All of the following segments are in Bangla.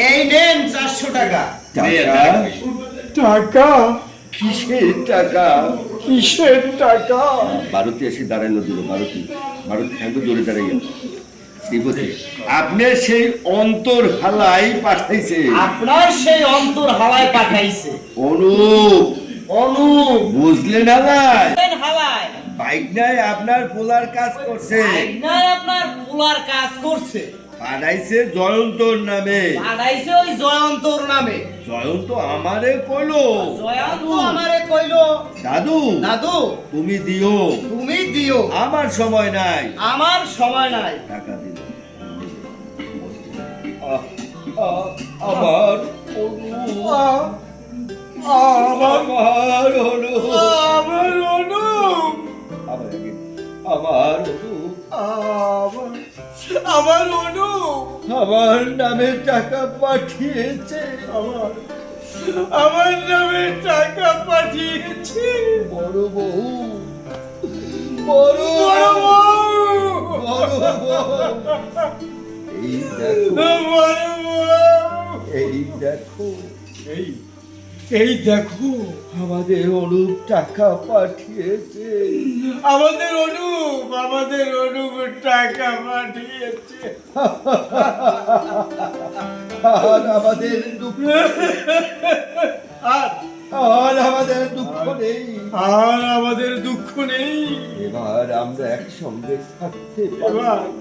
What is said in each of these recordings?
এই নেন 400 টাকা। টাকা? কিসের টাকা? কিসের টাকা? ভারতী এসে দাঁড়ানো দিল। ভারতী থাকবে দৌড়ে দাঁড়াইয়া। শ্রীপতি, আপনি সেই অন্তর হালাই পাঠাইছে। আপনার সেই অন্তর হালায় পাঠাইছে। অনুপ অনুপ বুঝলেন হালাই? হালায় বাইক নাই আপনার পোলার কাজ করছে। আইনায় আপনার পোলার কাজ করছে। পাঠাইছে জয়ন্তর নামে। পাঠাইছে ওই জয়ন্তর নামে। জয়ন্ত আমারে কইলো, জয়ন্ত আমারে কইলো, দাদু দাদু তুমি দিও, তুমি দিও, আমার সময় নাই। আমার সময় নাই। টাকা দিল। আমার অনুপ, আমার অনুপ, আমার অনুপ, আমার আগে, আমার অনুপ, আমার অনুপ আমার নামে টাকা পাঠিয়েছে। আমার নামে টাকা পাঠিয়েছে। বড় বউ, বড় বড় বউ, বড় বউ, এই দেখো, বড় বউ, এই দেখো, এই দেখো আমাদের অনুপ টাকা পাঠিয়েছে। আমাদের অনুপ টাকা পাঠিয়েছে। আর আমাদের দুঃখ, আর আর আমাদের দুঃখ নেই। আর আমাদের দুঃখ নেই। এবার আমরা একসঙ্গে থাকতে পারবো।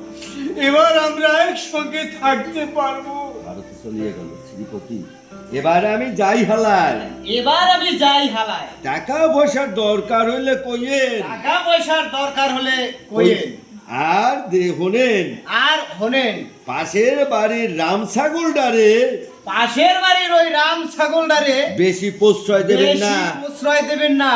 এবার আমরা একসঙ্গে থাকতে পারবো। ভারতে চলিয়ে গেল শ্রীপতি। এবার আমি যাই হালায়। এবার আমি যাই হালায়। টাকা পয়সার দরকার হইলে কইয়েন, টাকা পয়সার দরকার হলে কইেন। আর হনেন আর হনেন, পাশের বাড়ির রাম ছাগলটারে পাশের বাড়ির ওই রাম ছাগলটারে বেশি প্রশ্রয় দেবেন না। বেশি প্রশ্রয় দেবেন না।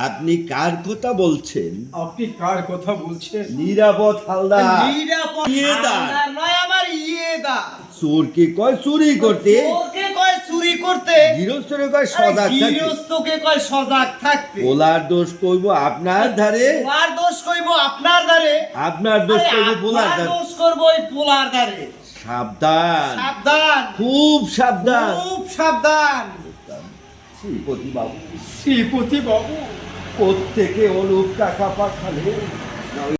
আপনি কার কথা বলছেন? আপনি কার কথা বলছেন? নিরাপদ হালদার। নিরাপদ ইয়েদার। হালদার নয়, আমার ইয়েদা। চোরকে কয় চুরি করতে, চোরকে কয় চুরি করতে, গৃহস্থরে কয় সজাগ থাকতে। গৃহস্থকে কয় সজাগ থাকতে। পোলার দোষ কইব আপনার ধারে, পোলার দোষ কইব আপনার দ্বারে, আপনার দোষ কইব পোলার আপনার ধারে। দোষ করব ওই পোলার দ্বারে। সাবধান, সাবধান, খুব সাবধান। খুব সাবধান। শ্রীপতি বাবু, শ্রীপতি বাবু কোত্থেকে অনুপ টাকা পাঠালে?